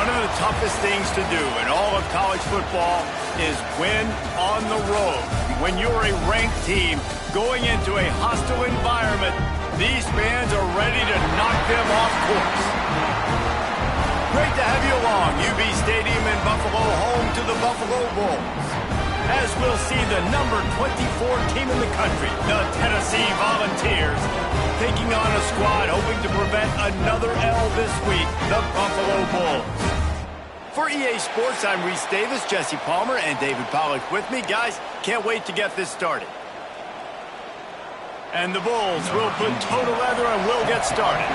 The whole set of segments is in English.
One of the toughest things to do in all of college football is win on the road. When you're a ranked team going into a hostile environment, these fans are ready to knock them off course. Great to have you along, UB Stadium in Buffalo, home to the Buffalo Bulls. As we'll see the number 24 team in the country, the Tennessee Volunteers, taking on a squad hoping to prevent another L this week, the Buffalo Bulls. For EA Sports, I'm Reese Davis, Jesse Palmer, and David Pollack with me. Guys, can't wait to get this started. And the Bulls will put toe to leather and will get started.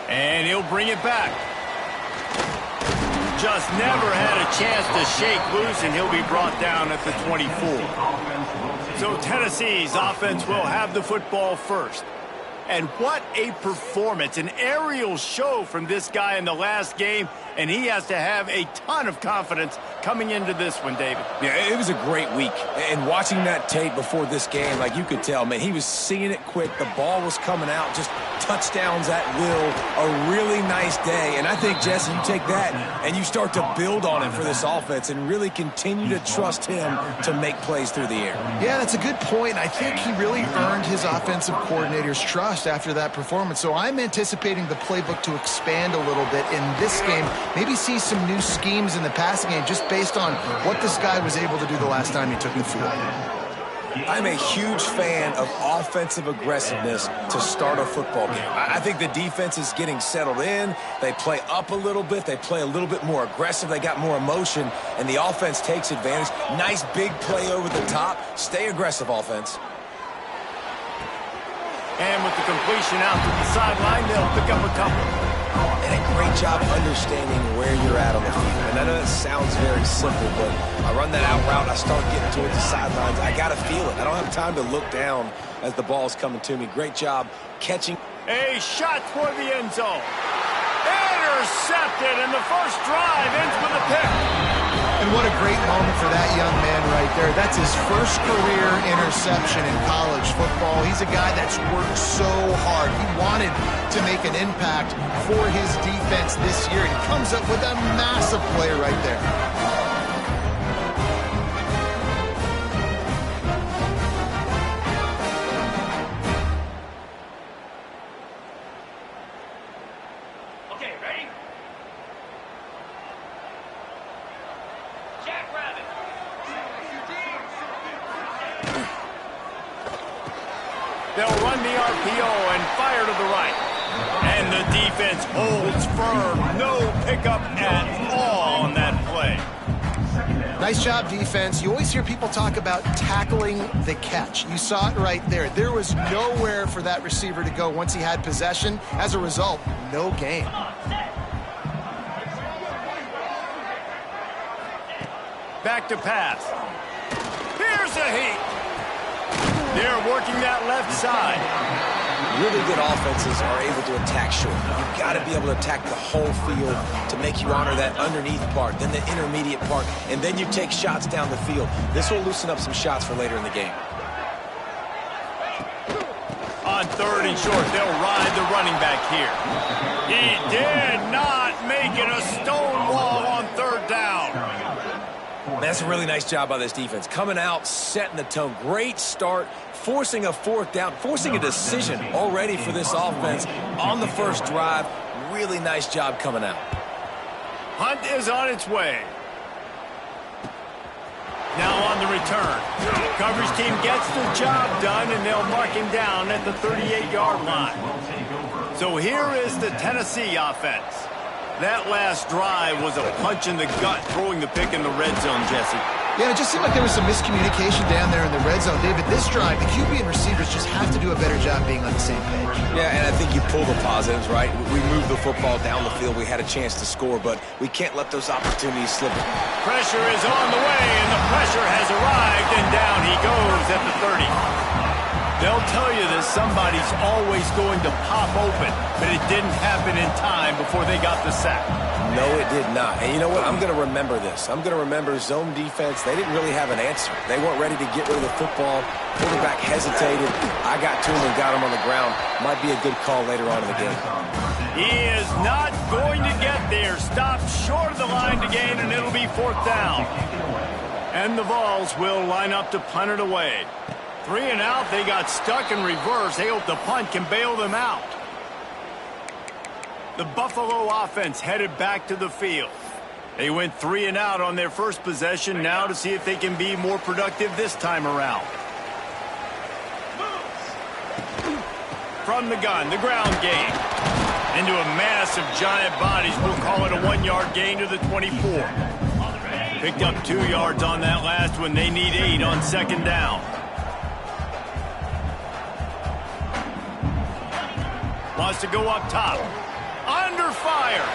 And he'll bring it back. Just never had a chance to shake loose, and he'll be brought down at the 24. So Tennessee's offense will have the football first. And what a performance, an aerial show from this guy in the last game, and he has to have a ton of confidence coming into this one, David. Yeah, it was a great week. And watching that tape before this game, like you could tell, man, he was seeing it quick. The ball was coming out, just touchdowns at will. A really nice day. And I think, Jesse, you take that and you start to build on it for this offense and really continue to trust him to make plays through the air. Yeah, that's a good point. I think he really earned his offensive coordinator's trust after that performance. So I'm anticipating the playbook to expand a little bit in this game. Maybe see some new schemes in the passing game just based on what this guy was able to do the last time he took the field. I'm a huge fan of offensive aggressiveness to start a football game. I think the defense is getting settled in. They play up a little bit. They play a little bit more aggressive. They got more emotion, and the offense takes advantage. Nice big play over the top. Stay aggressive, offense. And with the completion out to the sideline, they'll pick up a couple. And a great job understanding where you're at on the field. And I know that sounds very simple, but I run that out route, I start getting towards the sidelines. I got to feel it. I don't have time to look down as the ball's coming to me. Great job catching. A shot for the end zone. Intercepted, and the first drive ends with a pick. And what a great moment for that young man right there. That's his first career interception in college football. He's a guy that's worked so hard. He wanted to make an impact for his defense this year. He comes up with a massive play right there. They'll run the RPO and fire to the right. And the defense holds firm. No pickup at all on that play. Nice job, defense. You always hear people talk about tackling the catch. You saw it right there. There was nowhere for that receiver to go once he had possession. As a result, no gain. Back to pass. Here's a heat. They're working that left side. Really good offenses are able to attack short. You've got to be able to attack the whole field to make you honor that underneath part, then the intermediate part, and then you take shots down the field. This will loosen up some shots for later in the game. On third and short, they'll ride the running back here. He did not make it a stone wall on third down. That's a really nice job by this defense. Coming out, setting the tone. Great start, forcing a fourth down, forcing a decision already for this offense on the first drive. Really nice job coming out. Hunt is on its way. Now on the return. Coverage team gets the job done, and they'll mark him down at the 38-yard line. So here is the Tennessee offense. That last drive was a punch in the gut, throwing the pick in the red zone, Jesse. Yeah, it just seemed like there was some miscommunication down there in the red zone. David, this drive, the QB and receivers just have to do a better job being on the same page. Yeah, and I think you pull the positives, right? We moved the football down the field. We had a chance to score, but we can't let those opportunities slip. Pressure is on the way, and the pressure has arrived, and down he goes at the 30. They'll tell you that somebody's always going to pop open, but it didn't happen in time before they got the sack. No, it did not. And you know what? I'm going to remember this. I'm going to remember zone defense. They didn't really have an answer. They weren't ready to get rid of the football. Quarterback hesitated. I got to him and got him on the ground. Might be a good call later on in the game. He is not going to get there. Stopped short of the line to gain, and it'll be 4th down. And the Vols will line up to punt it away. 3 and out. They got stuck in reverse. They hope the punt can bail them out. The Buffalo offense headed back to the field. They went 3 and out on their first possession, now to see if they can be more productive this time around. From the gun, the ground game. Into a mass of giant bodies. We'll call it a 1-yard gain to the 24. Picked up 2 yards on that last one. They need 8 on 2nd down. Wants to go up top. Under fire.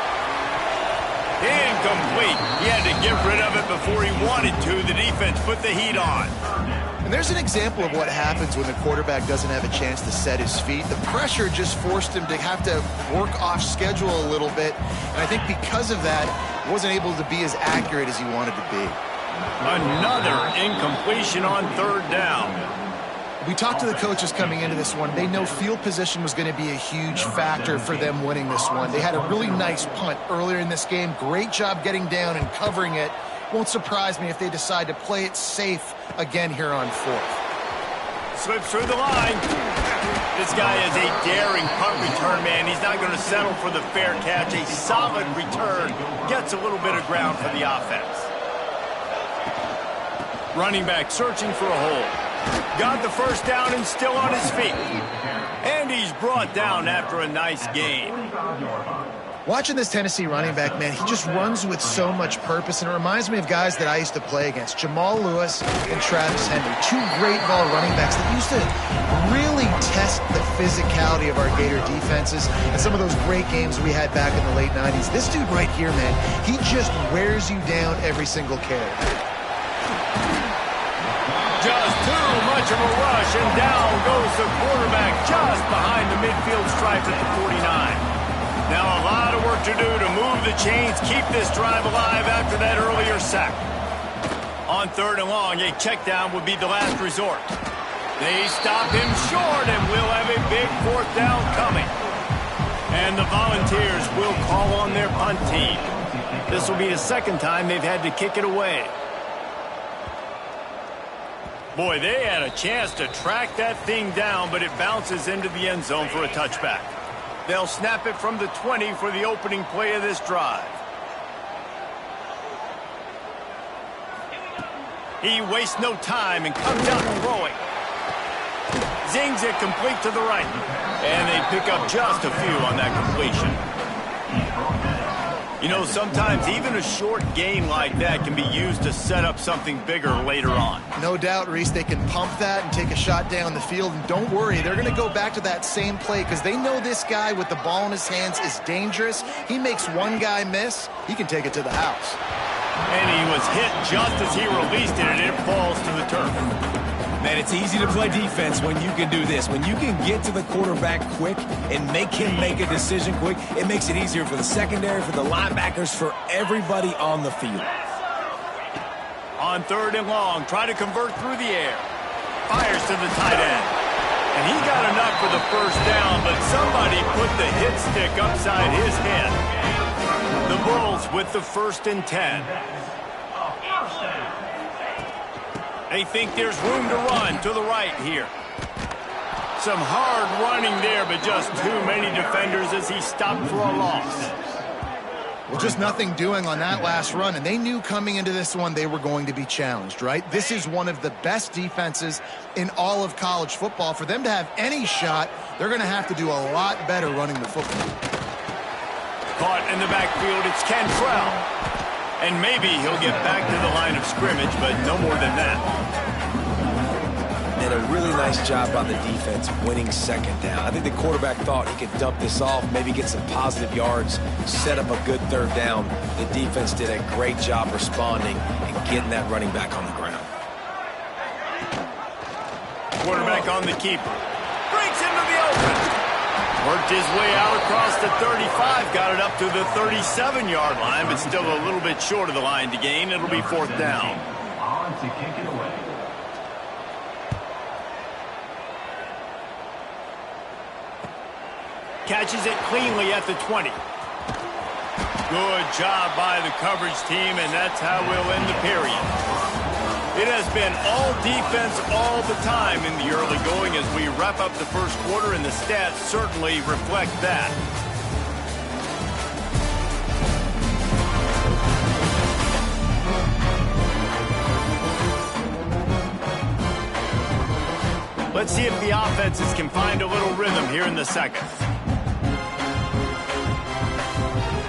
Incomplete. He had to get rid of it before he wanted to. The defense put the heat on. And there's an example of what happens when the quarterback doesn't have a chance to set his feet. The pressure just forced him to have to work off schedule a little bit. And I think because of that, he wasn't able to be as accurate as he wanted to be. Another incompletion on 3rd down. We talked to the coaches coming into this one. They know field position was going to be a huge factor for them winning this one. They had a really nice punt earlier in this game. Great job getting down and covering it. Won't surprise me if they decide to play it safe again here on 4th. Slips through the line. This guy is a daring punt return man. He's not going to settle for the fair catch. A solid return. Gets a little bit of ground for the offense. Running back searching for a hole. Got the 1st down and still on his feet. And he's brought down after a nice gain. Watching this Tennessee running back, man, he just runs with so much purpose, and it reminds me of guys that I used to play against, Jamal Lewis and Travis Henry, 2 great ball running backs that used to really test the physicality of our Gator defenses and some of those great games we had back in the late 90s. This dude right here, man, he just wears you down every single carry. Just too much of a rush, and down goes the quarterback just behind the midfield stripe at the 49. Now a lot of work to do to move the chains, keep this drive alive after that earlier sack. On 3rd and long, a check down would be the last resort. They stop him short, and we'll have a big 4th down coming. And the Volunteers will call on their punt team. This will be the 2nd time they've had to kick it away. Boy, they had a chance to track that thing down, but it bounces into the end zone for a touchback. They'll snap it from the 20 for the opening play of this drive. He wastes no time and comes out throwing. Zings it complete to the right. And they pick up just a few on that completion. You know, sometimes even a short gain like that can be used to set up something bigger later on. No doubt, Reese, they can pump that and take a shot down the field. And don't worry, they're going to go back to that same play because they know this guy with the ball in his hands is dangerous. He makes one guy miss, he can take it to the house. And he was hit just as he released it, and it falls to the turf. Man, it's easy to play defense when you can do this. When you can get to the quarterback quick and make him make a decision quick, it makes it easier for the secondary, for the linebackers, for everybody on the field. On 3rd and long, try to convert through the air. Fires to the tight end. And he got enough for the 1st down, but somebody put the hit stick upside his head. The Bulls with the 1st and 10. They think there's room to run to the right here. Some hard running there, but just too many defenders as he stopped for a loss. Well, just nothing doing on that last run, and they knew coming into this one they were going to be challenged, right? This is one of the best defenses in all of college football. For them to have any shot, they're going to have to do a lot better running the football. Caught in the backfield, it's Cantrell. And maybe he'll get back to the line of scrimmage, but no more than that. And a really nice job by the defense winning 2nd down. I think the quarterback thought he could dump this off, maybe get some positive yards, set up a good 3rd down. The defense did a great job responding and getting that running back on the ground. Quarterback on the keeper. Breaks into the open. Worked his way out across the 35, got it up to the 37-yard line, but still a little bit short of the line to gain. It'll be 4th down. Catches it cleanly at the 20. Good job by the coverage team, and that's how we'll end the period. It has been all defense all the time in the early going as we wrap up the first quarter, and the stats certainly reflect that. Let's see if the offenses can find a little rhythm here in the second.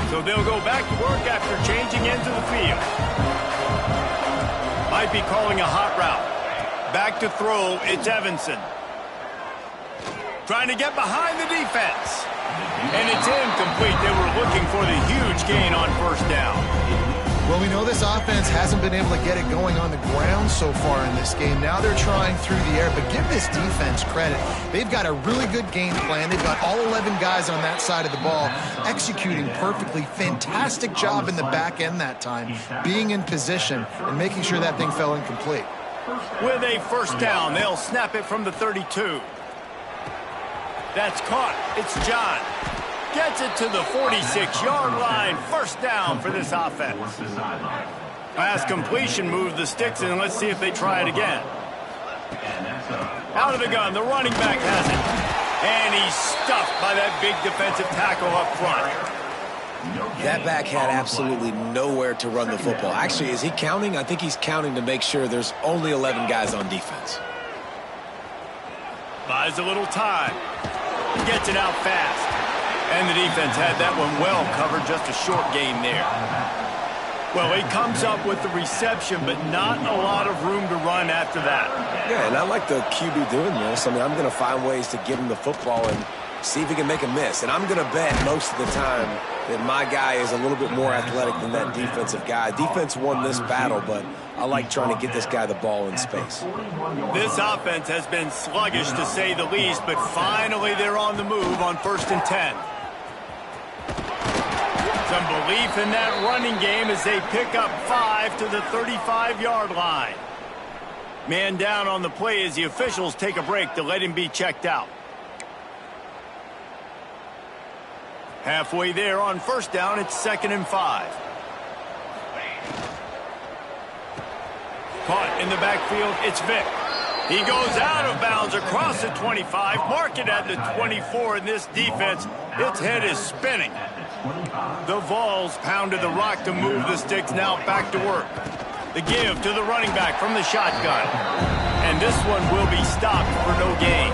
So they'll go back to work after changing into the field. Might be calling a hot route. Back to throw, it's Evanson. Trying to get behind the defense. And it's incomplete. They were looking for the huge gain on first down. Well, we know this offense hasn't been able to get it going on the ground so far in this game. Now they're trying through the air, but give this defense credit. They've got a really good game plan. They've got all 11 guys on that side of the ball executing perfectly. Fantastic job in the back end that time, being in position and making sure that thing fell incomplete. With a first down, they'll snap it from the 32. That's caught. It's John. Gets it to the 46-yard line. First down for this offense. Pass completion, move the sticks, and let's see if they try it again. Out of the gun, the running back has it. And he's stuffed by that big defensive tackle up front. That back had absolutely nowhere to run the football. Actually, is he counting? I think he's counting to make sure there's only 11 guys on defense. Buys a little time. Gets it out fast. And the defense had that one well covered, just a short gain there. Well, he comes up with the reception, but not a lot of room to run after that. Yeah, and I like the QB doing this. I mean, I'm going to find ways to give him the football and see if he can make a miss. And I'm going to bet most of the time that my guy is a little bit more athletic than that defensive guy. Defense won this battle, but I like trying to get this guy the ball in space. This offense has been sluggish, to say the least, but finally they're on the move on 1st and 10. Some belief in that running game as they pick up 5 to the 35-yard line. Man down on the play as the officials take a break to let him be checked out. Halfway there on first down, it's 2nd and 5. Caught in the backfield, it's Vick. He goes out of bounds across the 25, mark it at the 24, and this defense, its head is spinning. The Vols pounded the rock to move the sticks, now back to work. The give to the running back from the shotgun. And this one will be stopped for no gain.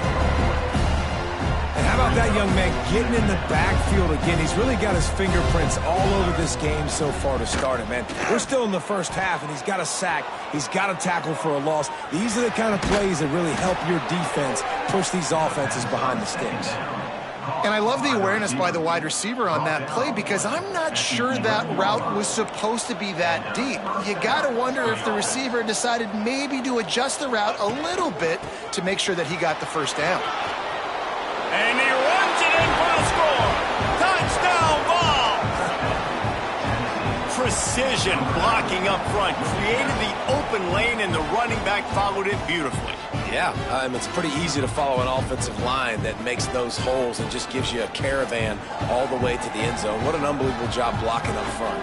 And how about that young man getting in the backfield again? He's really got his fingerprints all over this game so far to start it, man. We're still in the first half, and he's got a sack. He's got a tackle for a loss. These are the kind of plays that really help your defense push these offenses behind the sticks. And I love the awareness by the wide receiver on that play, because I'm not sure that route was supposed to be that deep. You got to wonder if the receiver decided maybe to adjust the route a little bit to make sure that he got the first down. And he runs it in for the score. Touchdown, Vols! Precision blocking up front created the open lane, and the running back followed it beautifully. Yeah, it's pretty easy to follow an offensive line that makes those holes and just gives you a caravan all the way to the end zone. What an unbelievable job blocking up front.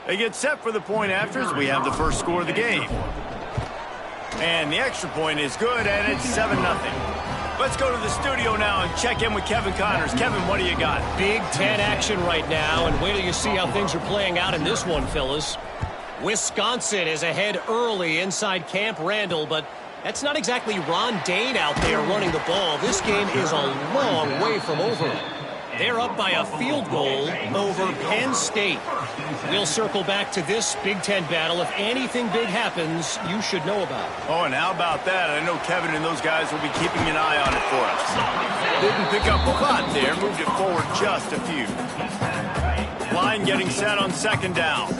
They get set for the point afters. We have the first score of the game. And the extra point is good, and it's 7-0. Let's go to the studio now and check in with Kevin Connors. Kevin, what do you got? Big Ten action right now, and wait till you see how things are playing out in this one, fellas. Wisconsin is ahead early inside Camp Randall, but that's not exactly Ron Dane out there running the ball. This game is a long way from over. They're up by a field goal over Penn State. We'll circle back to this Big Ten battle. If anything big happens, you should know about it. Oh, and how about that? I know Kevin and those guys will be keeping an eye on it for us. Didn't pick up a lot there. Moved it forward just a few. Line getting set on 2nd down.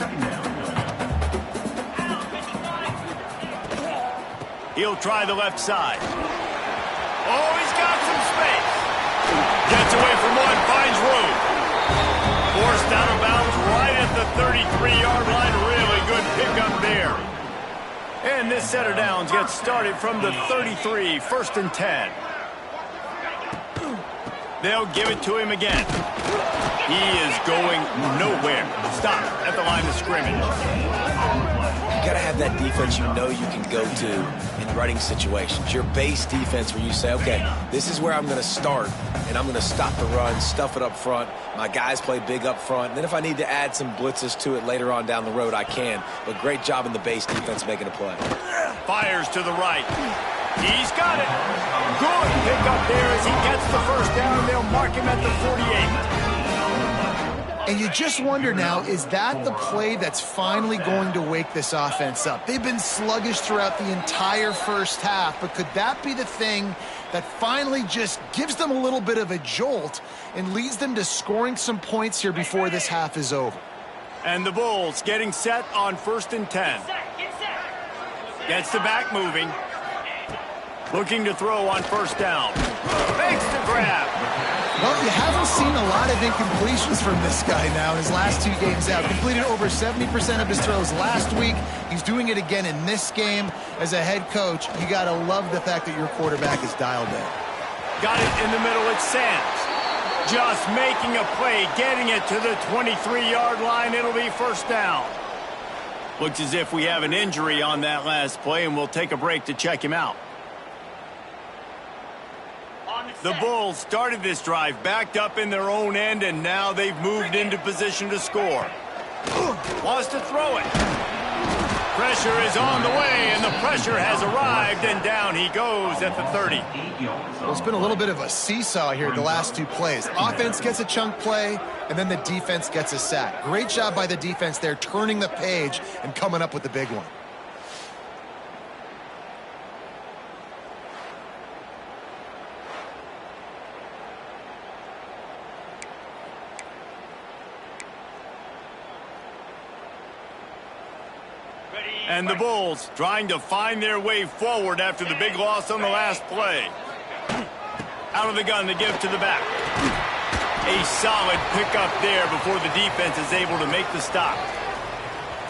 He'll try the left side. Oh, he's got some space. Gets away from one, finds room. Forced 33-yard line. Really good pickup there. And this set of downs gets started from the 33, 1st and 10. They'll give it to him again. He is going nowhere. Stop at the line of scrimmage. You got to have that defense you know you can go to in running situations. Your base defense where you say, okay, this is where I'm going to start, and I'm going to stop the run, stuff it up front. My guys play big up front. And then if I need to add some blitzes to it later on down the road, I can. But great job in the base defense making a play. Fires to the right. He's got it. Good pick up there as he gets the first down. They'll mark him at the 48. And you just wonder now, is that the play that's finally going to wake this offense up? They've been sluggish throughout the entire first half, but could that be the thing that finally just gives them a little bit of a jolt and leads them to scoring some points here before this half is over? And the Bulls getting set on 1st and 10. Gets the back moving. Looking to throw on 1st down. Makes the grab. Well, you haven't seen a lot of incompletions from this guy now in his last 2 games out. Completed over 70% of his throws last week. He's doing it again in this game. As a head coach, you got to love the fact that your quarterback is dialed in. Got it in the middle. It's Sands. Just making a play, getting it to the 23-yard line. It'll be 1st down. Looks as if we have an injury on that last play, and we'll take a break to check him out. The Bulls started this drive backed up in their own end, and now they've moved into position to score. Wants to throw it. Pressure is on the way, and the pressure has arrived, and down he goes at the 30. Well, it's been a little bit of a seesaw here the last 2 plays. Offense gets a chunk play, and then the defense gets a sack. Great job by the defense there, turning the page and coming up with the big one. And the Bulls trying to find their way forward after the big loss on the last play. Out of the gun to give to the back. A solid pickup there before the defense is able to make the stop.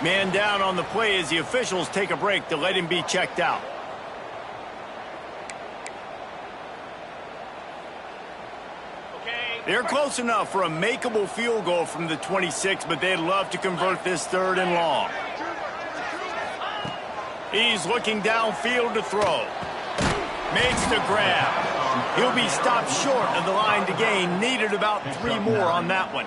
Man down on the play as the officials take a break to let him be checked out. They're close enough for a makeable field goal from the 26, but they'd love to convert this 3rd and long. He's looking downfield to throw. Makes the grab. He'll be stopped short of the line to gain. Needed about 3 more on that one.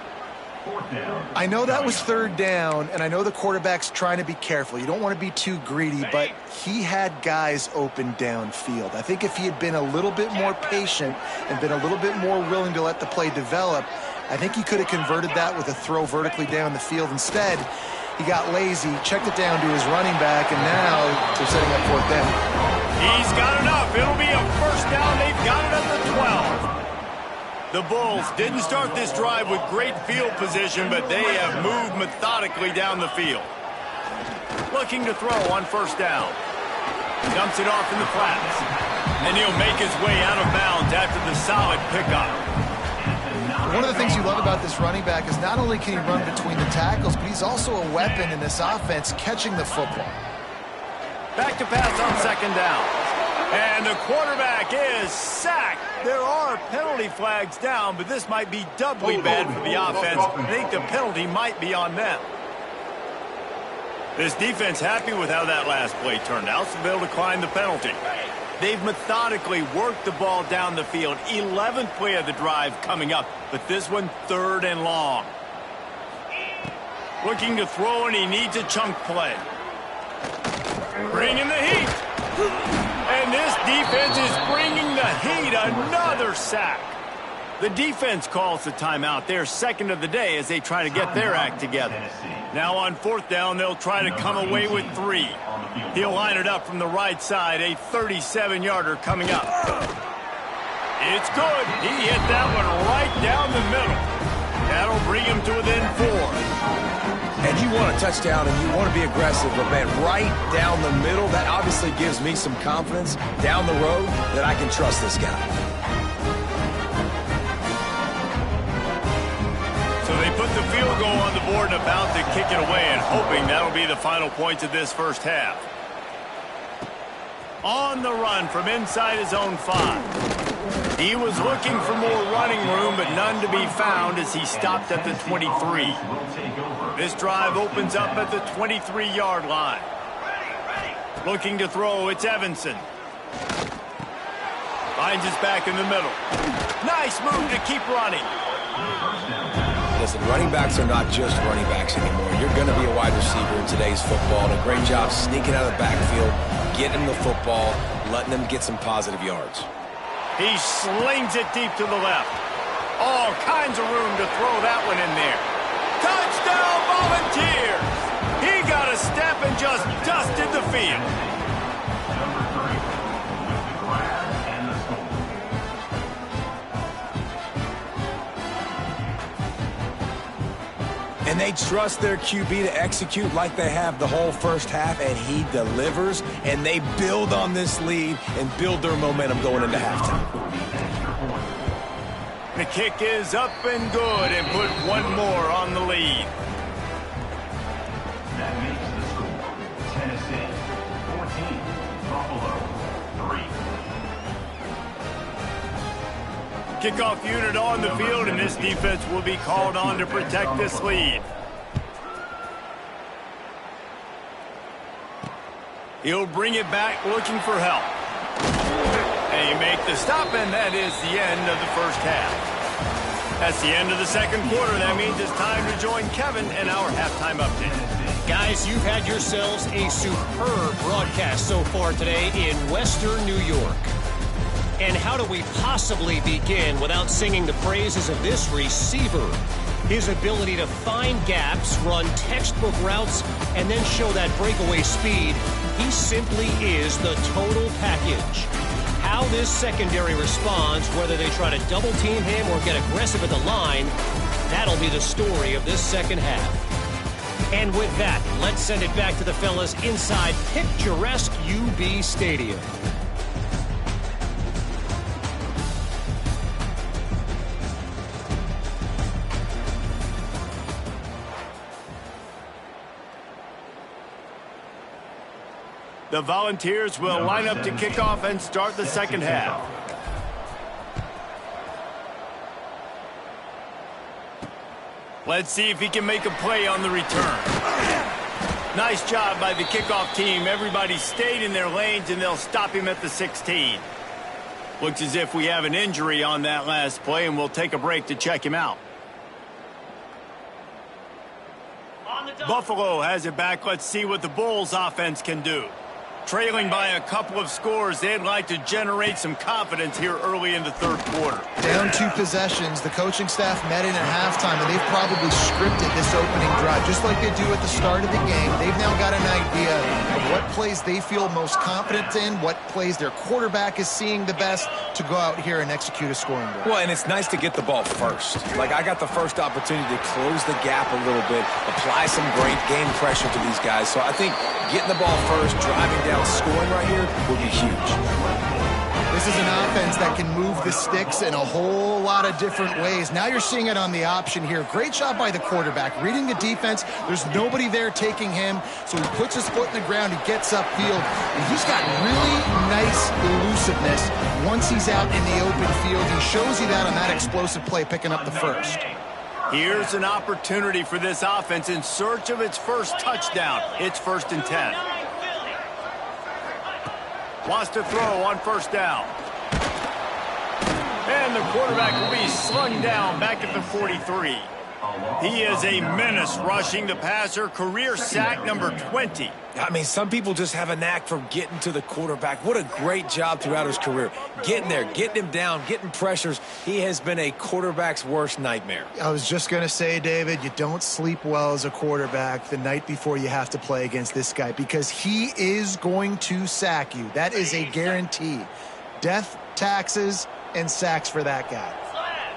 I know that was 3rd down, and I know the quarterback's trying to be careful. You don't want to be too greedy, but he had guys open downfield. I think if he had been a little bit more patient and been a little bit more willing to let the play develop, I think he could have converted that with a throw vertically down the field. Instead, he got lazy, checked it down to his running back, and now they're setting up 4th down. He's got enough. It'll be a 1st down. They've got it at the 12. The Bulls didn't start this drive with great field position, but they have moved methodically down the field. Looking to throw on 1st down. Dumps it off in the flats. And he'll make his way out of bounds after the solid pickup. One of the things you love about this running back is not only can he run between the tackles, but he's also a weapon in this offense catching the football. Back to pass on 2nd down. And the quarterback is sacked. There are penalty flags down, but this might be doubly bad for the offense. I think the penalty might be on them. This defense happy with how that last play turned out, so they'll decline the penalty. They've methodically worked the ball down the field. 11th play of the drive coming up, but this one 3rd and long. Looking to throw, and he needs a chunk play. Bringing the heat. And this defense is bringing the heat. Another sack. The defense calls the timeout. They're 2nd of the day as they try to get their act together. Now on 4th down, they'll try to come away with 3. He'll line it up from the right side. A 37-yarder coming up. It's good. He hit that one right down the middle. That'll bring him to within 4. And you want a touchdown and you want to be aggressive, but man, right down the middle, that obviously gives me some confidence down the road that I can trust this guy. So they put the field field goal on the board and about to kick it away, and hoping that'll be the final points of this first half. On the run from inside his own 5. He was looking for more running room, but none to be found as he stopped at the 23. This drive opens up at the 23-yard line. Looking to throw, it's Evanson. Finds his back in the middle. Nice move to keep running. Listen, running backs are not just running backs anymore. You're going to be a wide receiver in today's football. And a great job sneaking out of the backfield, getting him the football, letting him get some positive yards. He slings it deep to the left. All kinds of room to throw that one in there. Touchdown, Volunteers! He got a step and just dusted the field. And they trust their QB to execute like they have the whole first half, and he delivers, and they build on this lead and build their momentum going into halftime. The kick is up and good and put one more on the lead. That makes the score Tennessee 14, Buffalo 3. Kickoff unit on the field, and this defense will be called on to protect this lead. He'll bring it back looking for help. They make the stop, and that is the end of the first half. That's the end of the second quarter. That means it's time to join Kevin in our halftime update. Guys, you've had yourselves a superb broadcast so far today in Western New York. And how do we possibly begin without singing the praises of this receiver? His ability to find gaps, run textbook routes, and then show that breakaway speed. He simply is the total package. How this secondary responds, whether they try to double-team him or get aggressive at the line, that'll be the story of this second half. And with that, let's send it back to the fellas inside picturesque UB Stadium. The Volunteers will line up to kick off and start the second half. Let's see if he can make a play on the return. Nice job by the kickoff team. Everybody stayed in their lanes, and they'll stop him at the 16. Looks as if we have an injury on that last play, and we'll take a break to check him out. Buffalo has it back. Let's see what the Bulls offense can do. Trailing by a couple of scores, they'd like to generate some confidence here early in the third quarter. Down 2 possessions, the coaching staff met in at halftime, and they've probably scripted this opening drive, just like they do at the start of the game. They've now got an idea of what plays they feel most confident in, what plays their quarterback is seeing the best to go out here and execute a scoring drive. Well, and it's nice to get the ball first. Like, I got the first opportunity to close the gap a little bit, apply some great game pressure to these guys. So I think getting the ball first, driving down, scoring right here will be huge. This is an offense that can move the sticks in a whole lot of different ways. Now you're seeing it on the option here. Great job by the quarterback. Reading the defense, there's nobody there taking him, so he puts his foot in the ground, he gets upfield, and he's got really nice elusiveness once he's out in the open field. He shows you that on that explosive play, picking up the first. Here's an opportunity for this offense in search of its first touchdown. It's 1st and 10. Wants to throw on first down. And the quarterback will be slung down back at the 43. He is a menace rushing the passer, career sack number 20. I mean, some people just have a knack for getting to the quarterback. What a great job throughout his career. Getting there, getting him down, getting pressures. He has been a quarterback's worst nightmare. I was just going to say, David, you don't sleep well as a quarterback the night before you have to play against this guy, because he is going to sack you. That is a guarantee. Death, taxes, and sacks for that guy.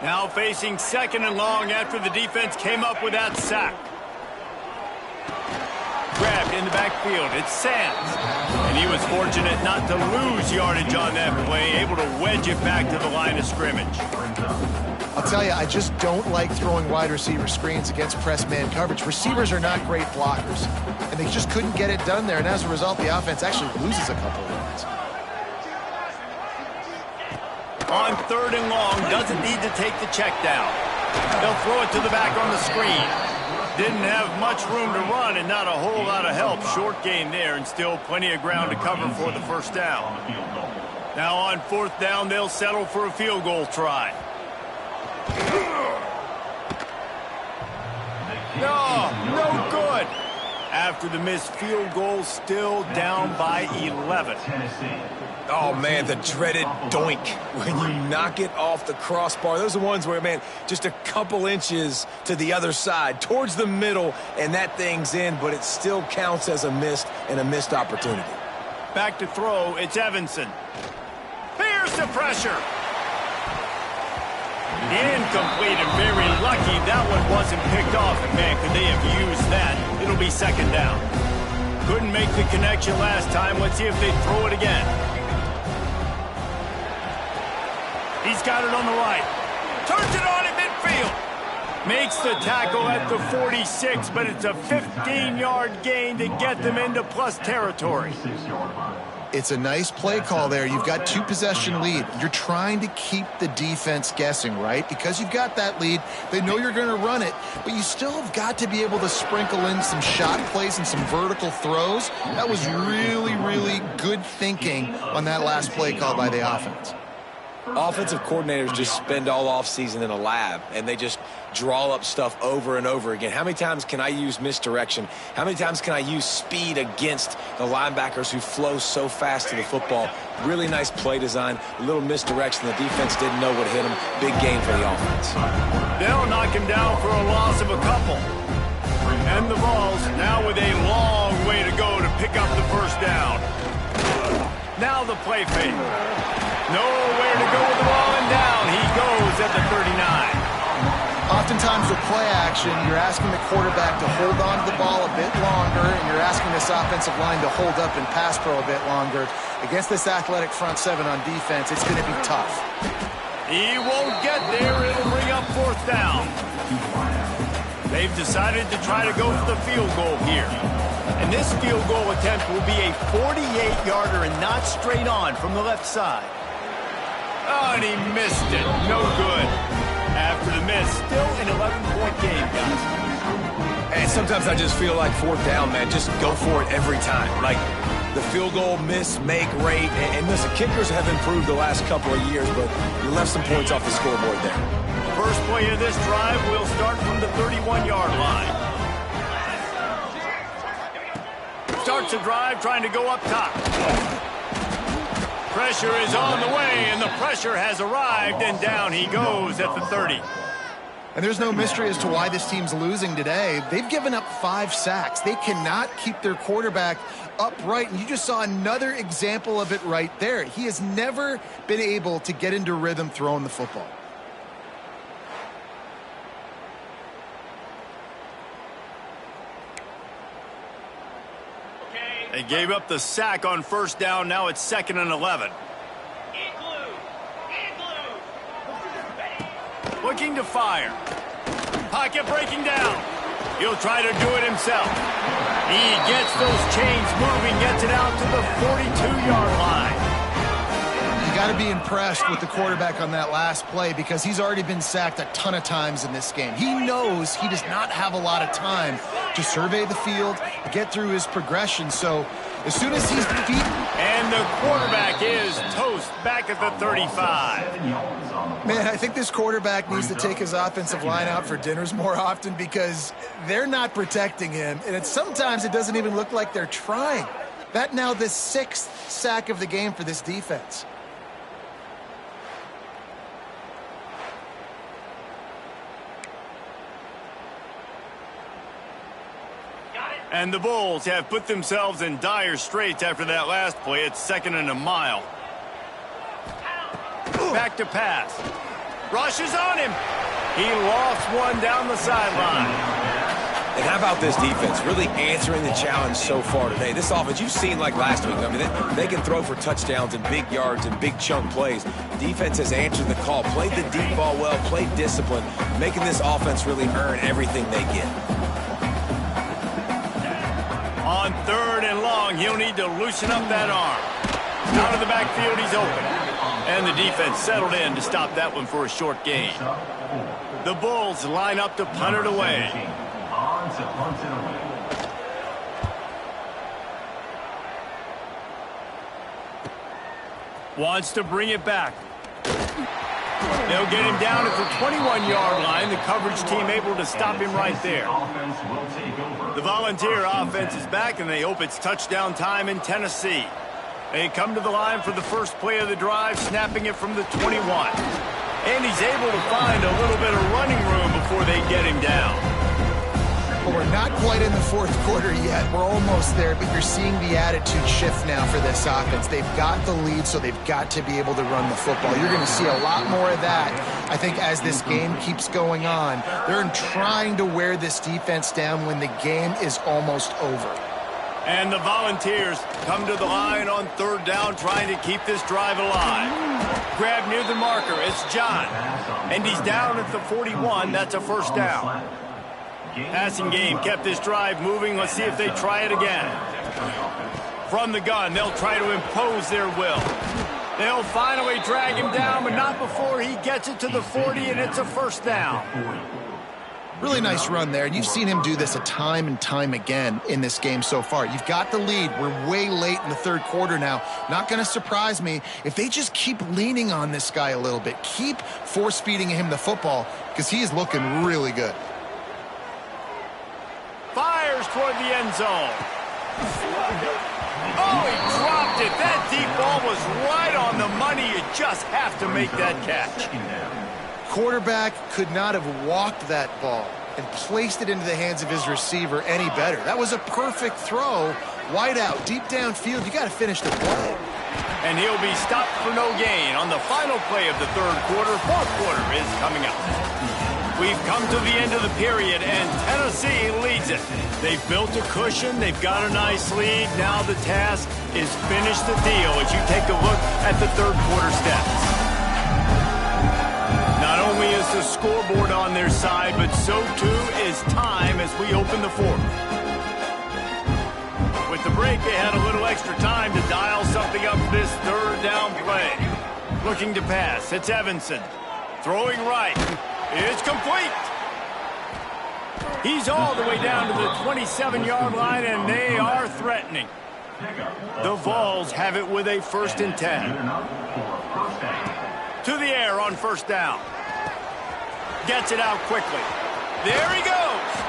Now facing 2nd and long after the defense came up with that sack. Grabbed in the backfield. It's Sands. And he was fortunate not to lose yardage on that play, able to wedge it back to the line of scrimmage. I'll tell you, I just don't like throwing wide receiver screens against press man coverage. Receivers are not great blockers, and they just couldn't get it done there, and as a result, the offense actually loses a couple of yards. On 3rd and long, doesn't need to take the check down. They'll throw it to the back on the screen. Didn't have much room to run and not a whole lot of help. Short gain there and still plenty of ground to cover for the first down. Now on 4th down, they'll settle for a field goal try. No good. After the missed field goal, still down by 11. Oh, man, the dreaded doink when you knock it off the crossbar. Those are ones where, man, just a couple inches to the other side, towards the middle, and that thing's in, but it still counts as a missed opportunity. Back to throw, it's Evanson. Here's the pressure. Incomplete and very lucky that one wasn't picked off. And, man, could they have used that? It'll be 2nd down. Couldn't make the connection last time. Let's see if they throw it again. He's got it on the right. Turns it on at midfield. Makes the tackle at the 46, but it's a 15-yard gain to get them into plus territory. It's a nice play call there. You've got 2-possession lead. You're trying to keep the defense guessing, right? Because you've got that lead, they know you're going to run it, but you still have got to be able to sprinkle in some shot plays and some vertical throws. That was really, really good thinking on that last play call by the offense. Offensive coordinators just spend all offseason in a lab, and they just draw up stuff over and over again. How many times can I use misdirection? How many times can I use speed against the linebackers who flow so fast to the football? Really nice play design, a little misdirection. The defense didn't know what hit them. Big gain for the offense. They'll knock him down for a loss of a couple. And the Vols now with a long way to go to pick up the first down. Now the play fake. Nowhere to go with the ball, and down he goes at the 39. Oftentimes with play action, you're asking the quarterback to hold on to the ball a bit longer, and you're asking this offensive line to hold up and pass pro a bit longer. Against this athletic front 7 on defense, it's going to be tough. He won't get there. It'll bring up 4th down. They've decided to try to go for the field goal here. And this field goal attempt will be a 48-yarder and not straight on from the left side. Oh, and he missed it. No good. After the miss, still an 11-point game, guys. And sometimes I just feel like 4th down, man. Just go for it every time. Like the field goal, miss, make, rate. And listen, kickers have improved the last couple of years, but you left some points off the scoreboard there. First play of this drive will start from the 31-yard line. Starts the drive trying to go up top. Pressure is on the way, and the pressure has arrived, and down he goes at the 30. And there's no mystery as to why this team's losing today. They've given up 5 sacks. They cannot keep their quarterback upright, and you just saw another example of it right there. He has never been able to get into rhythm throwing the football. They gave up the sack on first down. Now it's 2nd and 11. Looking to fire. Pocket breaking down. He'll try to do it himself. He gets those chains moving, gets it out to the 42-yard line. You got to be impressed with the quarterback on that last play because he's already been sacked a ton of times in this game. He knows he does not have a lot of time to survey the field, get through his progression. So as soon as he's beaten... And the quarterback is toast back at the 35. Man, I think this quarterback needs to take his offensive line out for dinners more often because they're not protecting him. And sometimes it doesn't even look like they're trying. That now the 6th sack of the game for this defense. And the Bulls have put themselves in dire straits after that last play. It's 2nd and a mile. Back to pass. Rushes on him. He lost one down the sideline. And how about this defense really answering the challenge so far today? This offense, you've seen like last week. I mean, they can throw for touchdowns and big yards and big chunk plays. Defense has answered the call, played the deep ball well, played discipline, making this offense really earn everything they get. On 3rd and long, he'll need to loosen up that arm. Out of the backfield, he's open. And the defense settled in to stop that one for a short gain. The Bulls line up to punt it away. On to punt it away. Wants to bring it back. They'll get him down at the 21-yard line. The coverage team able to stop him right there. The Volunteer offense is back, and they hope it's touchdown time in Tennessee. They come to the line for the first play of the drive, snapping it from the 21. And he's able to find a little bit of running room before they get him down. Well, we're not quite in the fourth quarter yet. We're almost there, but you're seeing the attitude shift now for this offense. They've got the lead, so they've got to be able to run the football. You're going to see a lot more of that, I think, as this game keeps going on. They're trying to wear this defense down when the game is almost over. And the Volunteers come to the line on 3rd down, trying to keep this drive alive. Grab near the marker. It's John. And he's down at the 41. That's a first down. Passing game kept this drive moving. Let's see if they try it again. From the gun, they'll try to impose their will. They'll finally drag him down, but not before he gets it to the 40, and it's a first down. Really nice run there, and you've seen him do this a time and time again in this game so far. You've got the lead. We're way late in the 3rd quarter now. Not going to surprise me if they just keep leaning on this guy a little bit. Keep force-feeding him the football, because he is looking really good. Fires toward the end zone. Oh, he dropped it. That deep ball was right on the money. You just have to make that catch. Quarterback could not have walked that ball and placed it into the hands of his receiver any better. That was a perfect throw. Wide out, deep downfield. You got to finish the play. And he'll be stopped for no gain on the final play of the 3rd quarter. 4th quarter is coming up. We've come to the end of the period, and Tennessee leads it. They've built a cushion. They've got a nice lead. Now the task is finish the deal as you take a look at the 3rd quarter stats. Not only is the scoreboard on their side, but so too is time as we open the 4th. With the break, they had a little extra time to dial something up this 3rd down play. Looking to pass. It's Evanson. Throwing right. It's complete. He's all the way down to the 27-yard line, and they are threatening. The Vols have it with a 1st and 10. To the air on 1st down. Gets it out quickly. There he goes.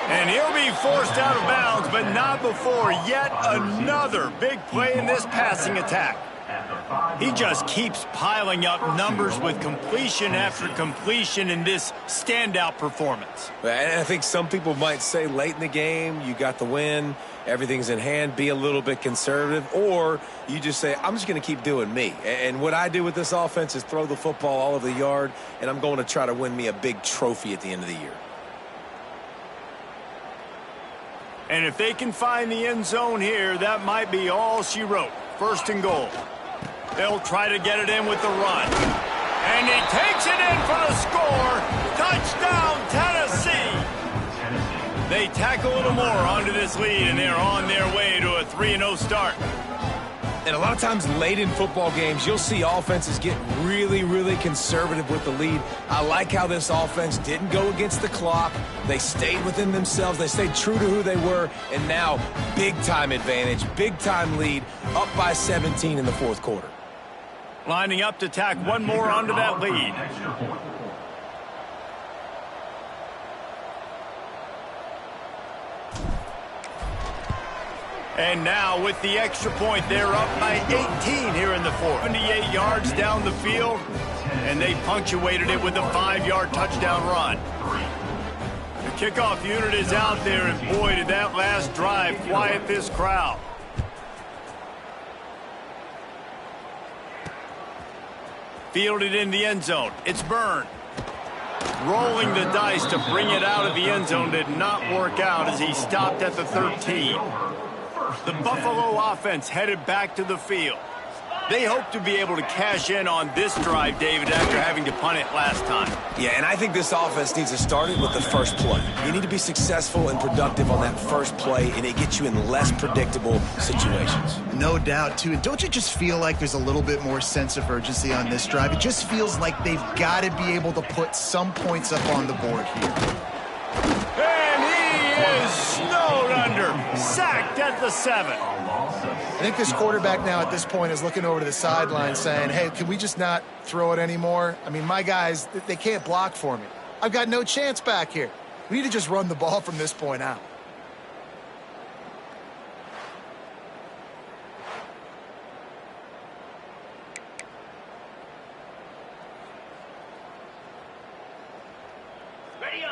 And he'll be forced out of bounds, but not before yet another big play in this passing attack. He just keeps piling up numbers with completion after completion in this standout performance. And I think some people might say late in the game, you got the win, everything's in hand, be a little bit conservative, or you just say, I'm just going to keep doing me. And what I do with this offense is throw the football all over the yard, and I'm going to try to win me a big trophy at the end of the year. And if they can find the end zone here, that might be all she wrote. 1st and goal. They'll try to get it in with the run. And he takes it in for the score. Touchdown, Tennessee. They tack a little more onto this lead, and they're on their way to a 3-0 start. And a lot of times late in football games, you'll see offenses get really, really conservative with the lead. I like how this offense didn't go against the clock. They stayed within themselves. They stayed true to who they were. And now, big-time advantage, big-time lead, up by 17 in the 4th quarter. Lining up to tack one more onto that lead. And now with the extra point, they're up by 18 here in the 4th. 78 yards down the field, and they punctuated it with a 5-yard touchdown run. The kickoff unit is out there, and boy, did that last drive quiet this crowd. Fielded in the end zone. It's Byrne. Rolling the dice to bring it out of the end zone did not work out as he stopped at the 13. The Buffalo offense headed back to the field. They hope to be able to cash in on this drive, David, after having to punt it last time. Yeah, and I think this offense needs to start it with the first play. You need to be successful and productive on that first play, and it gets you in less predictable situations. No doubt, too. And don't you just feel like there's a little bit more sense of urgency on this drive? It just feels like they've got to be able to put some points up on the board here. And he is snowed under, sacked at the 7. I think this quarterback now at this point is looking over to the sideline saying, hey, can we just not throw it anymore? I mean, my guys, they can't block for me. I've got no chance back here. We need to just run the ball from this point out.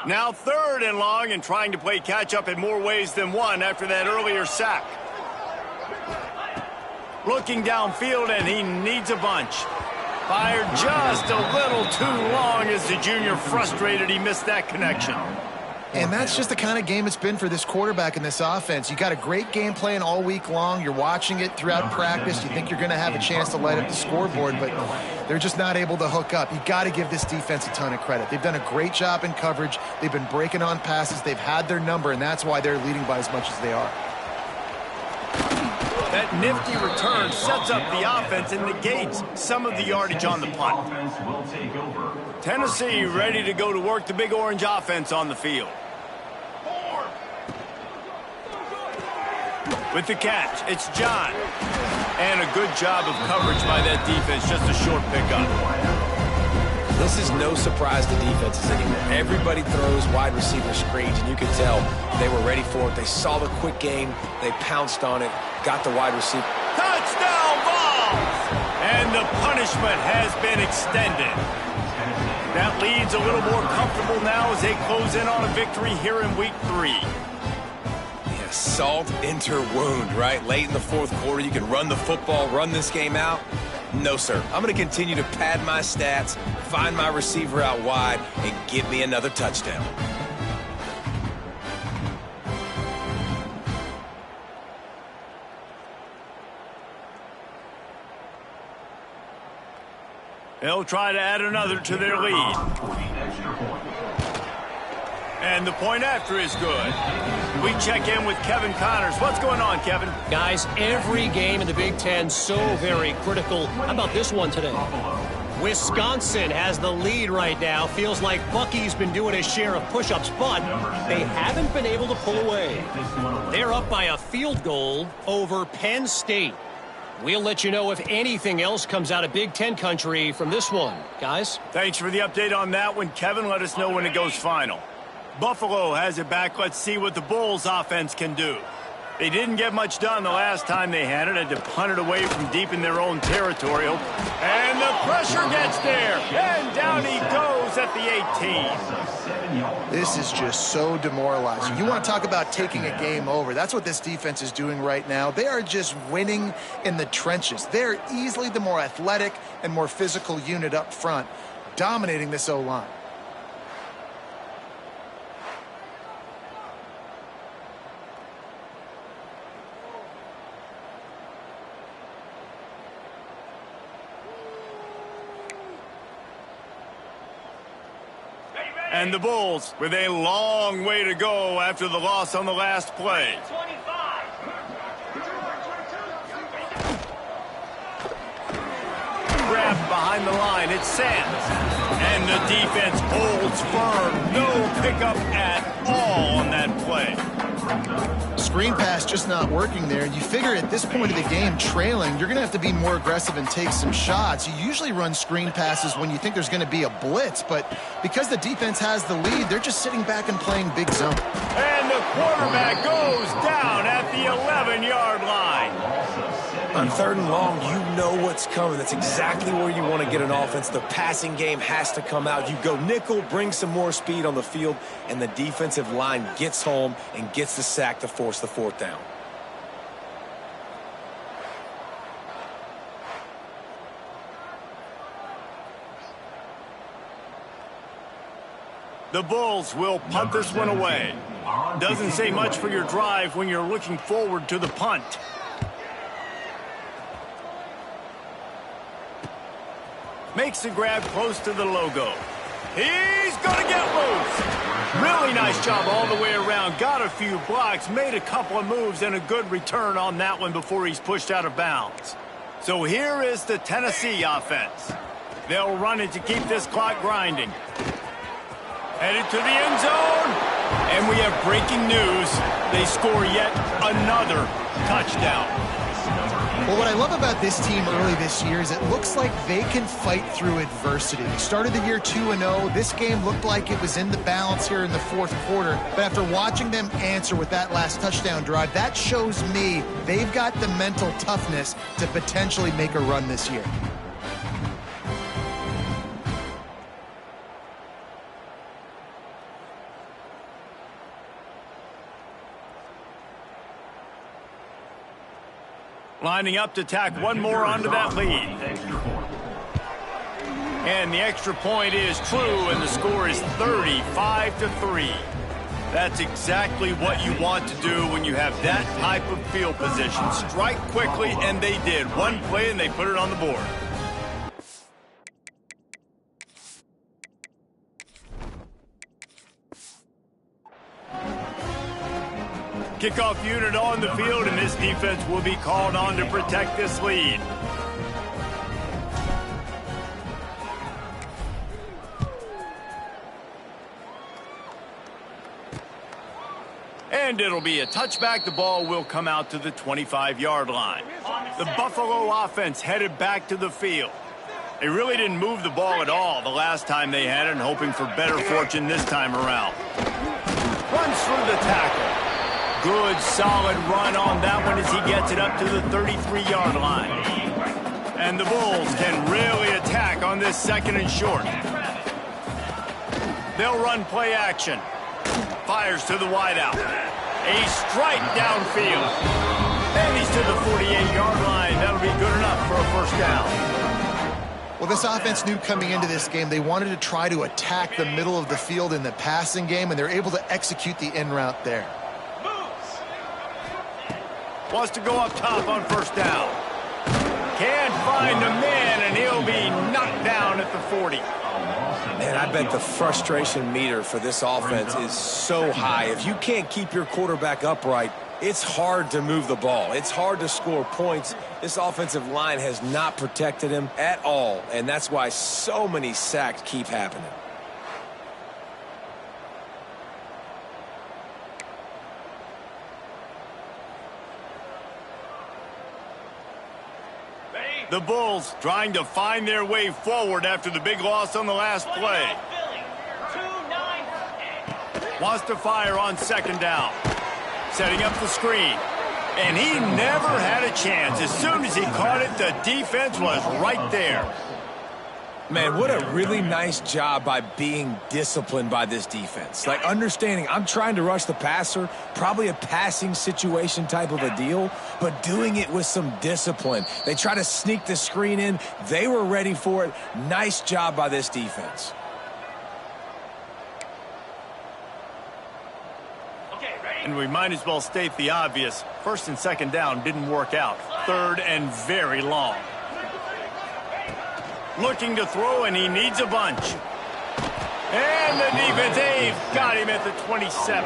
Now 3rd and long and trying to play catch-up in more ways than one after that earlier sack. Looking downfield, and he needs a bunch. Fired just a little too long as the junior frustrated he missed that connection. And that's just the kind of game it's been for this quarterback in this offense. You got a great game plan all week long. You're watching it throughout practice. You think you're going to have a chance to light up the scoreboard, but they're just not able to hook up. You got to give this defense a ton of credit. They've done a great job in coverage. They've been breaking on passes. They've had their number, and that's why they're leading by as much as they are. That nifty return sets up the offense and negates some of the yardage on the punt. Tennessee ready to go to work the Big Orange offense on the field. With the catch, it's John. And a good job of coverage by that defense, just a short pickup. This is no surprise to defenses anymore. Everybody throws wide receiver screens, and you can tell they were ready for it. They saw the quick game. They pounced on it, got the wide receiver. Touchdown ball! And the punishment has been extended. That lead's a little more comfortable now as they close in on a victory here in week 3. Yeah, salt enter wound, right? Late in the 4th quarter, you can run the football, run this game out. No, sir. I'm going to continue to pad my stats, find my receiver out wide, and give me another touchdown. They'll try to add another to their lead. And the point after is good. We check in with Kevin Connors. What's going on, Kevin? Guys, every game in the Big Ten so very critical. How about this one today? Wisconsin has the lead right now. Feels like Bucky's been doing his share of push-ups, but they haven't been able to pull away. They're up by a field goal over Penn State. We'll let you know if anything else comes out of Big Ten country from this one. Guys? Thanks for the update on that one, Kevin. Let us know when it goes final. Buffalo has it back. Let's see what the Bulls offense can do. They didn't get much done the last time they had it. Had to punt it away from deep in their own territory. And the pressure gets there. And down he goes at the 18. This is just so demoralizing. You want to talk about taking a game over. That's what this defense is doing right now. They are just winning in the trenches. They're easily the more athletic and more physical unit up front, dominating this O-line. And the Bulls with a long way to go after the loss on the last play. Grabbed behind the line, it's Sands. And the defense holds firm. No pickup at all on that play. Screen pass just not working there. You figure at this point of the game, trailing, you're going to have to be more aggressive and take some shots. You usually run screen passes when you think there's going to be a blitz, but because the defense has the lead, they're just sitting back and playing big zone. And the quarterback goes down at the 11-yard line. On 3rd and long, you know what's coming. That's exactly where you want to get an offense. The passing game has to come out. You go nickel, bring some more speed on the field, and the defensive line gets home and gets the sack to force the 4th down. The Bulls will punt this one away. Doesn't say much for your drive when you're looking forward to the punt. Makes the grab close to the logo. He's going to get loose. Really nice job all the way around. Got a few blocks, made a couple of moves, and a good return on that one before he's pushed out of bounds. So here is the Tennessee offense. They'll run it to keep this clock grinding. Headed to the end zone. And we have breaking news. They score yet another touchdown. Well, what I love about this team early this year is it looks like they can fight through adversity. They started the year 2-0. This game looked like it was in the balance here in the fourth quarter. But after watching them answer with that last touchdown drive, that shows me they've got the mental toughness to potentially make a run this year. Lining up to tack one more onto that lead. And the extra point is true, and the score is 35-3. That's exactly what you want to do when you have that type of field position. Strike quickly, and they did. One play, and they put it on the board. Kickoff unit on the field, and this defense will be called on to protect this lead. And it'll be a touchback. The ball will come out to the 25-yard line. The Buffalo offense headed back to the field. They really didn't move the ball at all the last time they had it, and hoping for better fortune this time around. Runs through the tackle. Good, solid run on that one as he gets it up to the 33-yard line. And the Bulls can really attack on this second and short. They'll run play action. Fires to the wideout. A strike downfield. And he's to the 48-yard line. That'll be good enough for a first down. Well, this offense knew coming into this game they wanted to try to attack the middle of the field in the passing game, and they're able to execute the in route there. Wants to go up top on first down. Can't find a man, and he'll be knocked down at the 40. Man, I bet the frustration meter for this offense is so high. If you can't keep your quarterback upright, it's hard to move the ball. It's hard to score points. This offensive line has not protected him at all, and that's why so many sacks keep happening. The Bulls trying to find their way forward after the big loss on the last play. Wants to fire on second down. Setting up the screen. And he never had a chance. As soon as he caught it, the defense was right there. Man, what a really nice job by being disciplined by this defense. Like, understanding I'm trying to rush the passer, probably a passing situation type of a deal, but doing it with some discipline. They try to sneak the screen in. They were ready for it. Nice job by this defense. And we might as well state the obvious. First and second down didn't work out. Third and very long. Looking to throw, and he needs a bunch. And the defense, they've got him at the 27.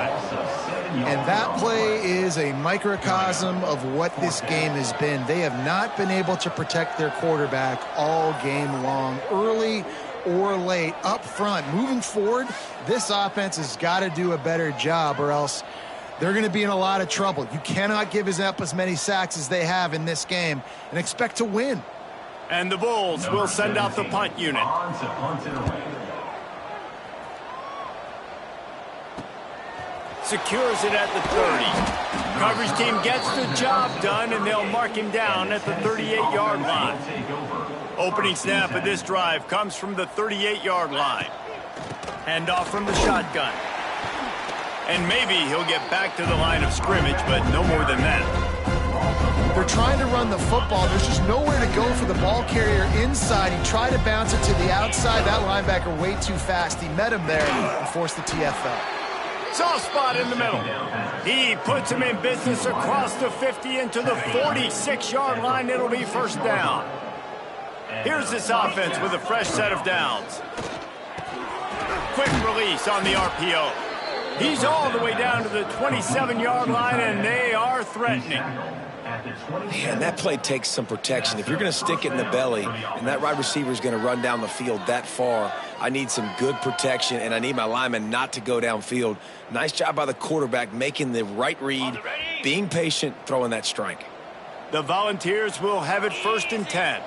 And that play is a microcosm of what this game has been. They have not been able to protect their quarterback all game long, early or late, up front. Moving forward, this offense has got to do a better job, or else they're going to be in a lot of trouble. You cannot give up as many sacks as they have in this game and expect to win. And the Bulls will send out the punt unit. Secures it at the 30. Coverage team gets the job done, and they'll mark him down at the 38-yard line. Opening snap of this drive comes from the 38-yard line. Handoff from the shotgun. And maybe he'll get back to the line of scrimmage, but no more than that. They're trying to run the football. There's just nowhere to go for the ball carrier inside. He tried to bounce it to the outside. That linebacker way too fast. He met him there and forced the TFL. Soft spot in the middle. He puts him in business across the 50 into the 46-yard line. It'll be first down. Here's this offense with a fresh set of downs. Quick release on the RPO. He's all the way down to the 27-yard line, and they are threatening. Man, that play takes some protection. If you're going to stick it in the belly and that wide receiver is going to run down the field that far, I need some good protection, and I need my lineman not to go downfield. Nice job by the quarterback making the right read, being patient, throwing that strike. The Volunteers will have it 1st and 10.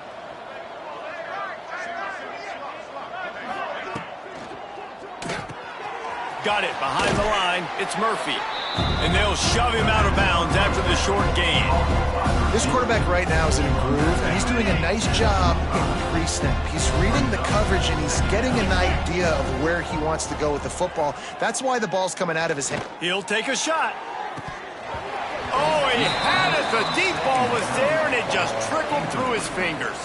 Got it behind the line. It's Murphy. And they'll shove him out of bounds after the short gain. This quarterback right now is in a groove, and he's doing a nice job in pre-snap. He's reading the coverage, and he's getting an idea of where he wants to go with the football. That's why the ball's coming out of his hand. He'll take a shot. Oh, he had it. The deep ball was there, and it just trickled through his fingers.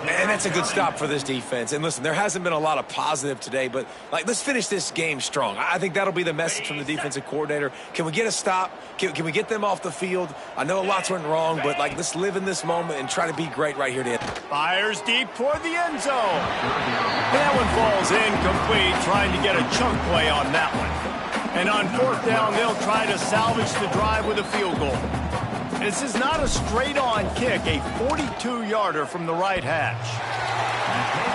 And that's a good stop for this defense. And listen, there hasn't been a lot of positive today, but let's finish this game strong. I think that'll be the message from the defensive coordinator. Can we get a stop? Can we get them off the field? I know a lot's went wrong, but let's live in this moment and try to be great right here to end. Fires deep toward the end zone. That one falls incomplete, trying to get a chunk play on that one. And on 4th down, they'll try to salvage the drive with a field goal. This is not a straight-on kick, a 42-yarder from the right hash.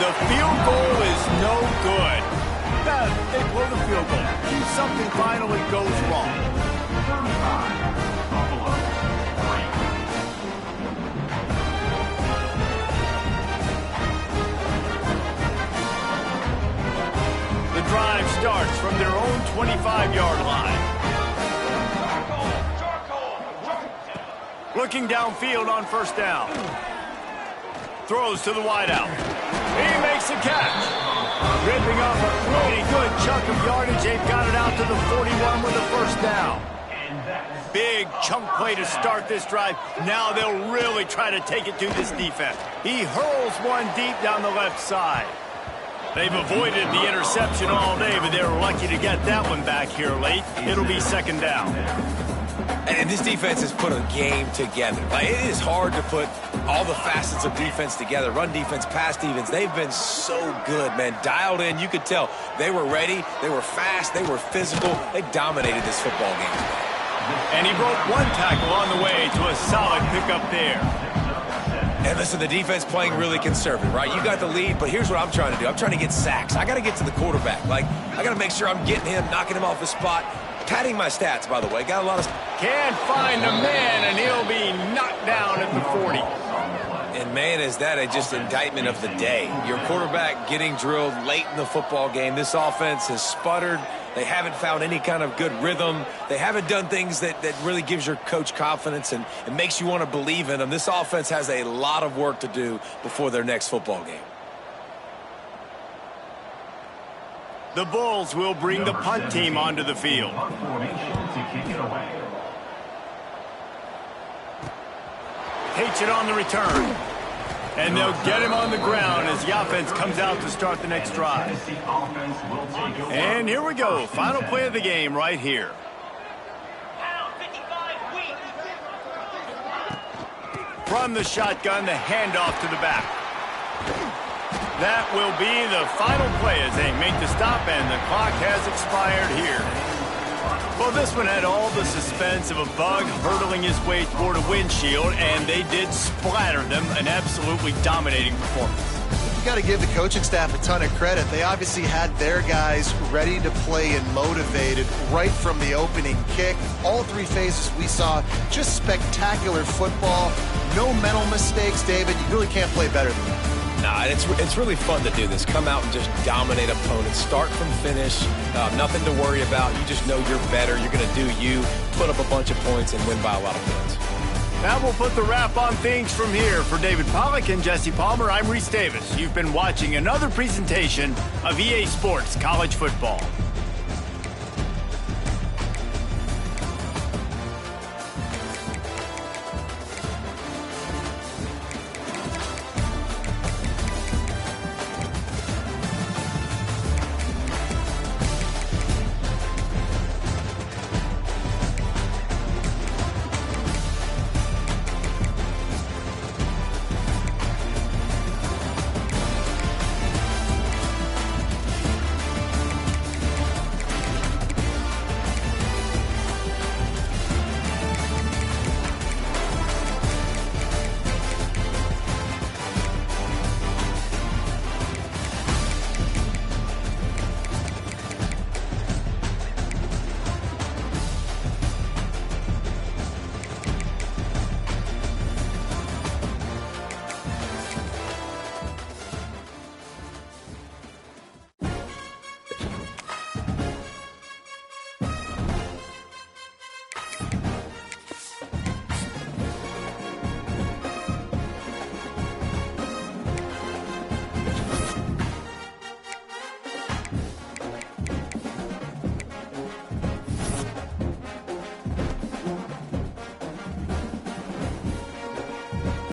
The field goal is no good. They blow the field goal. Something finally goes wrong. The drive starts from their own 25-yard line. Looking downfield on 1st down. Throws to the wideout. He makes a catch. Ripping up a pretty good chunk of yardage. They've got it out to the 41 with the 1st down. Big chunk play to start this drive. Now they'll really try to take it to this defense. He hurls one deep down the left side. They've avoided the interception all day, but they're lucky to get that one back here late. It'll be 2nd down. And this defense has put a game together. It is hard to put all the facets of defense together. Run defense, pass defense. They've been so good, man. Dialed in. You could tell they were ready. They were fast. They were physical. They dominated this football game. And he broke one tackle on the way to a solid pickup there. And listen, the defense playing really conservative, right? You got the lead, but here's what I'm trying to do. I'm trying to get sacks. I got to get to the quarterback. I got to make sure I'm getting him, knocking him off his spot. Padding my stats, by the way. Got a lot of... Can't find a man, and he'll be knocked down at the 40. And, man, is that just indictment of the day. Your quarterback getting drilled late in the football game. This offense has sputtered. They haven't found any kind of good rhythm. They haven't done things that really gives your coach confidence and makes you want to believe in them. This offense has a lot of work to do before their next football game. The Bulls will bring the punt team onto the field. Takes it on the return. And they'll get him on the ground as the offense comes out to start the next drive. And here we go. Final play of the game right here. From the shotgun, the handoff to the back. That will be the final play as they make the stop, and the clock has expired here. Well, this one had all the suspense of a bug hurtling his way toward a windshield, and they did splatter them. An absolutely dominating performance. You got to give the coaching staff a ton of credit. They obviously had their guys ready to play and motivated right from the opening kick. All 3 phases we saw, just spectacular football. No mental mistakes, David. You really can't play better than that. Nah, it's really fun to do this. Come out and just dominate opponents. Start from finish. Nothing to worry about. You just know you're better. You're going to do you, put up a bunch of points, and win by a lot of points. Now we'll put the wrap on things from here. For David Pollack and Jesse Palmer, I'm Reese Davis. You've been watching another presentation of EA Sports College Football.